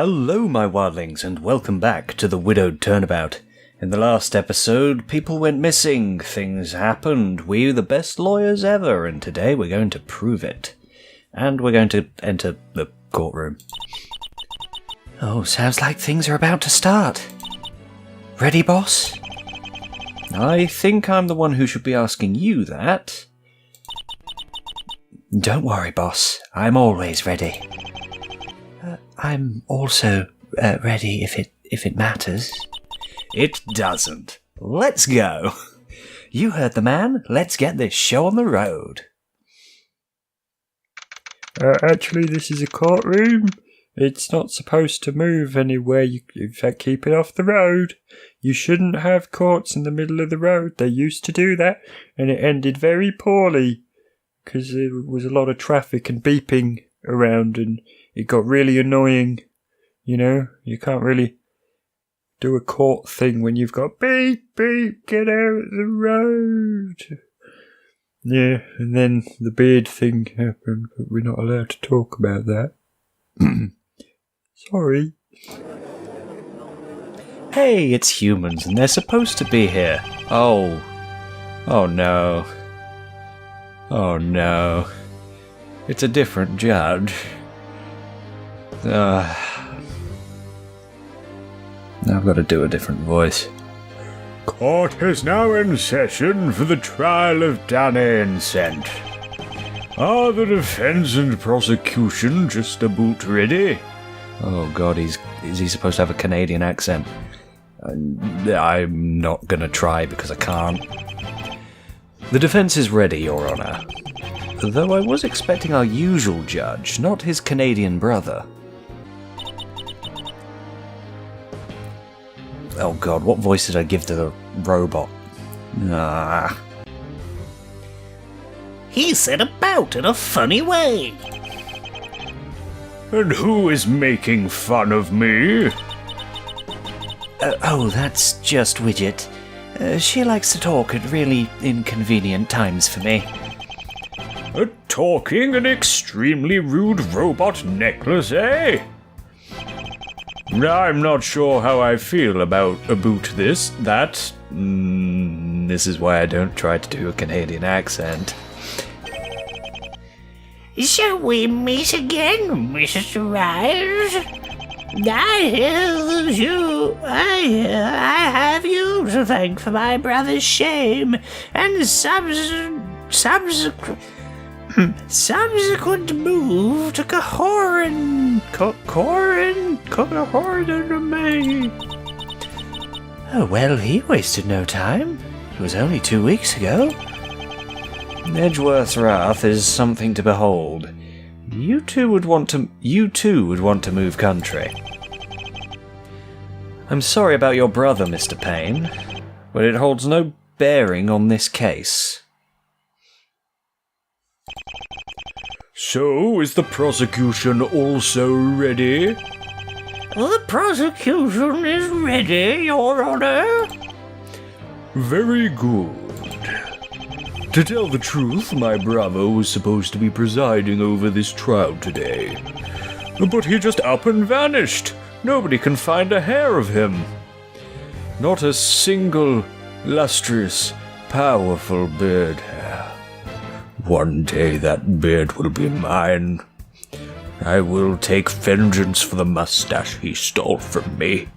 Hello, my wildlings, and welcome back to the Widowed Turnabout. In the last episode, people went missing, things happened, we were the best lawyers ever, and today we're going to prove it. And we're going to enter the courtroom. Oh, sounds like things are about to start. Ready, boss? I think I'm the one who should be asking you that. Don't worry, boss. I'm always ready. I'm also ready if it matters. It doesn't. Let's go. You heard the man. Let's get this show on the road. Actually, this is a courtroom. It's not supposed to move anywhere. In fact, keep it off the road. You shouldn't have courts in the middle of the road. They used to do that, and it ended very poorly because there was a lot of traffic and beeping around, and it got really annoying. You know, you can't really do a court thing when you've got beep, beep, get out of the road. Yeah, and then the beard thing happened, but we're not allowed to talk about that. Sorry. Hey, it's humans, and they're supposed to be here. Oh. Oh no. Oh no. It's a different judge. I've got to do a different voice. Court is now in session for the trial of Danny and Cent. Are the defense and prosecution just about ready? Oh god, is he supposed to have a Canadian accent? I'm not gonna try because I can't. The defense is ready, Your Honour. Though I was expecting our usual judge, not his Canadian brother. Oh god, what voice did I give to the robot? He said about in a funny way. And who is making fun of me? Oh, that's just Widget. She likes to talk at really inconvenient times for me. A talking and extremely rude robot necklace, eh? I'm not sure how I feel about this. This is why I don't try to do a Canadian accent. Shall we meet again, Mr. Riles? I have you to thank for my brother's shame and subsequent move to Cahoran. Oh, well, he wasted no time. It was only 2 weeks ago. Edgeworth's wrath is something to behold. You too would want to move country. I'm sorry about your brother, Mr. Payne, but it holds no bearing on this case. So, is the prosecution also ready? The prosecution is ready, Your Honour. Very good. To tell the truth, my brother was supposed to be presiding over this trial today. But he just up and vanished. Nobody can find a hair of him. Not a single lustrous, powerful beard hair. One day that beard will be mine. I will take vengeance for the mustache he stole from me.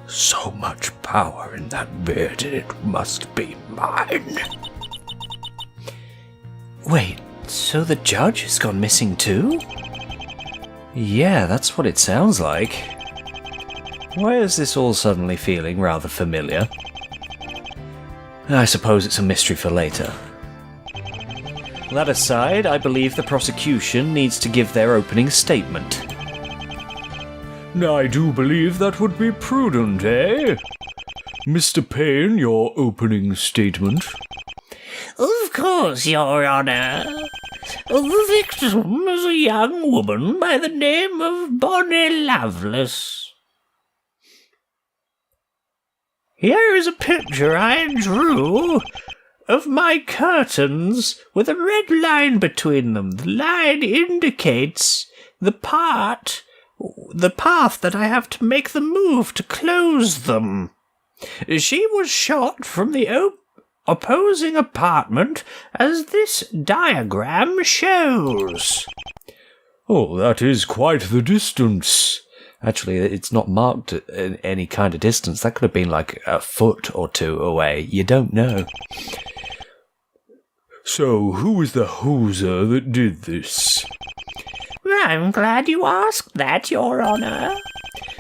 So much power in that beard, and it must be mine. Wait, so the judge has gone missing too? Yeah, that's what it sounds like. Why is this all suddenly feeling rather familiar? I suppose it's a mystery for later. That aside, I believe the prosecution needs to give their opening statement. I do believe that would be prudent, eh? Mr. Payne, your opening statement. Of course, Your Honour. The victim is a young woman by the name of Bonnie Lovelace. Here is a picture I drew of my curtains with a red line between them. The line indicates the path that I have to make the move to close them. She was shot from the opposing apartment, as this diagram shows. Oh, that is quite the distance. Actually, it's not marked at any kind of distance. That could have been like a foot or two away. You don't know. So, who was the hoser that did this? I'm glad you asked that, Your Honour.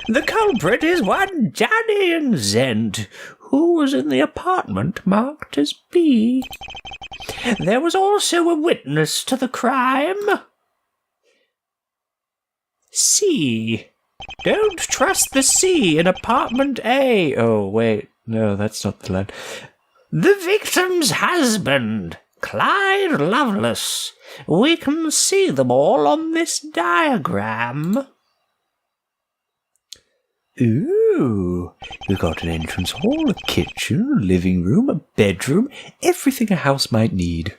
The culprit is one Johnny and Zent, who was in the apartment marked as B. There was also a witness to the crime. C. Don't trust the C in apartment A. Oh, wait. No, that's not the line. The victim's husband, Clyde Lovelace. We can see them all on this diagram. Ooh, we've got an entrance hall, a kitchen, a living room, a bedroom, everything a house might need.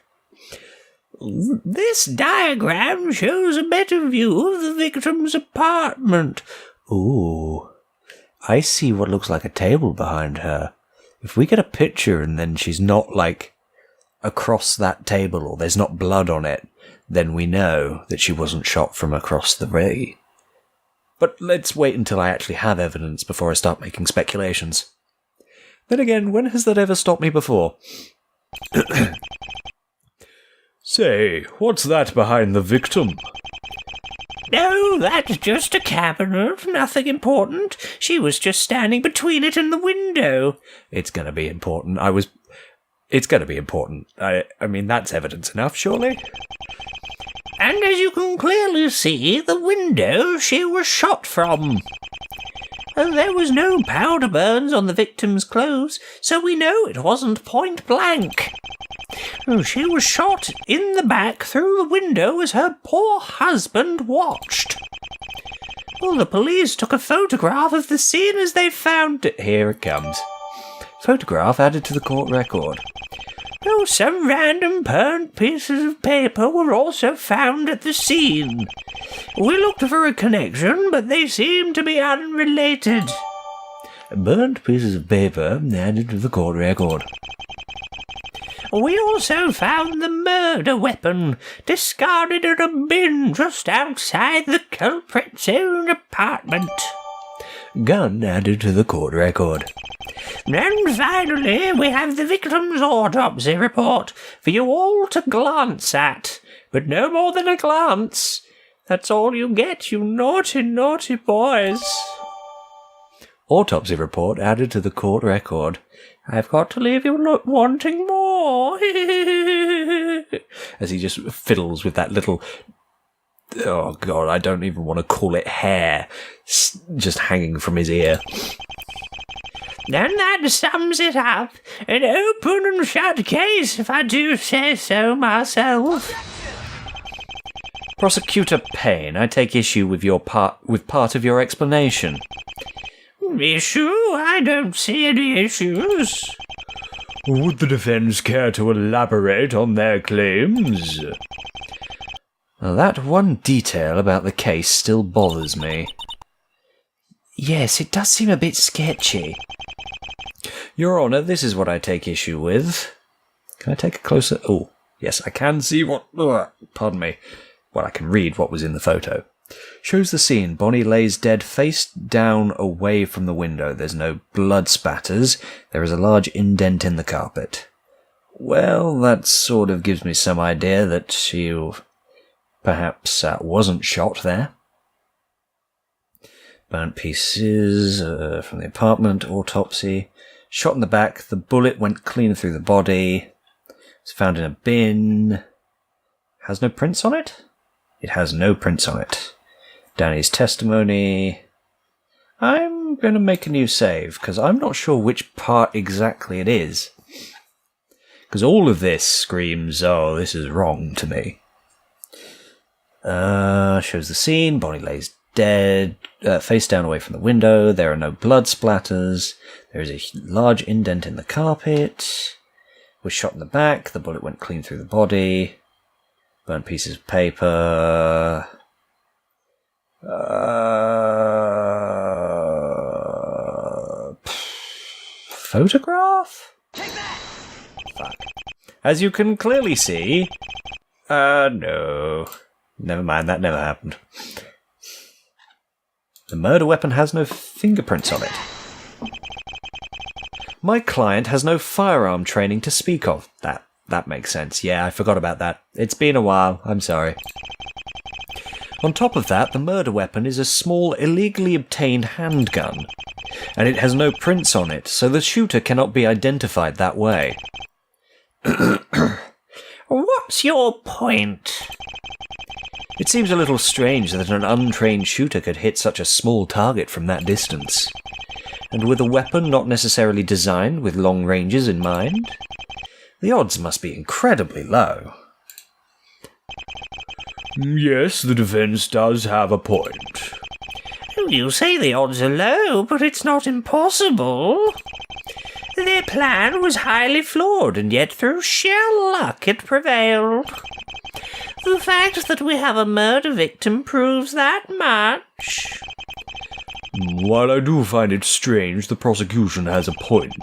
This diagram shows a better view of the victim's apartment. Ooh, I see what looks like a table behind her. If we get a picture and then she's not, like, across that table or there's not blood on it, then we know that she wasn't shot from across the way. But let's wait until I actually have evidence before I start making speculations. Then again, when has that ever stopped me before? Say, what's that behind the victim? No, that's just a cabinet, nothing important. She was just standing between it and the window. It's gonna be important. It's gonna be important. I mean, that's evidence enough, surely? And as you can clearly see, the window she was shot from. And there was no powder burns on the victim's clothes, so we know it wasn't point blank. She was shot in the back through the window as her poor husband watched. Well, the police took a photograph of the scene as they found it. Here it comes. Photograph added to the court record. Oh, some random burnt pieces of paper were also found at the scene. We looked for a connection, but they seemed to be unrelated. Burnt pieces of paper added to the court record. We also found the murder weapon, discarded in a bin just outside the culprit's own apartment. Gun added to the court record. And finally, we have the victim's autopsy report for you all to glance at. But no more than a glance. That's all you get, you naughty, naughty boys. Autopsy report added to the court record. I've got to leave you wanting more. As he just fiddles with that little... Oh, God, I don't even want to call it hair. Just hanging from his ear. And that sums it up. An open and shut case, if I do say so myself. Prosecutor Payne, I take issue with part of your explanation. Issue? I don't see any issues. Would the defence care to elaborate on their claims? Now, that one detail about the case still bothers me. Yes, it does seem a bit sketchy. Your Honour, this is what I take issue with. Can I take a closer... Oh, yes, I can see what... Pardon me. Well, I can read what was in the photo. Shows the scene. Bonnie lays dead face down away from the window. There's no blood spatters. There is a large indent in the carpet. Well, that sort of gives me some idea that she perhaps wasn't shot there. Burnt pieces from the apartment, autopsy. Shot in the back. The bullet went clean through the body. It's found in a bin. Has no prints on it? It has no prints on it. Danny's testimony. I'm going to make a new save, because I'm not sure which part exactly it is. Because all of this screams, oh, this is wrong to me. Shows the scene. Bonnie lays dead, face down away from the window. There are no blood splatters. There is a large indent in the carpet. Was shot in the back. The bullet went clean through the body. Burnt pieces of paper. Photograph? Fuck. As you can clearly see... no. Never mind, that never happened. The murder weapon has no fingerprints on it. My client has no firearm training to speak of. That makes sense. Yeah, I forgot about that. It's been a while. I'm sorry. On top of that, the murder weapon is a small, illegally obtained handgun, and it has no prints on it, so the shooter cannot be identified that way. What's your point? It seems a little strange that an untrained shooter could hit such a small target from that distance. And with a weapon not necessarily designed with long ranges in mind, the odds must be incredibly low. Yes, the defense does have a point. You say the odds are low, but it's not impossible. Their plan was highly flawed, and yet through sheer luck it prevailed. The fact that we have a murder victim proves that much. While I do find it strange, the prosecution has a point.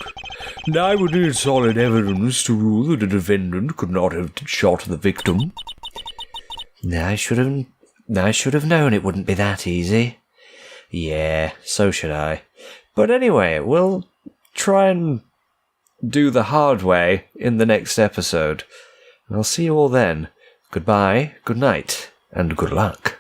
And I would need solid evidence to rule that a defendant could not have shot the victim. I should have known it wouldn't be that easy. Yeah, so should I. But anyway, we'll try and do the hard way in the next episode. I'll see you all then. Goodbye, good night, and good luck.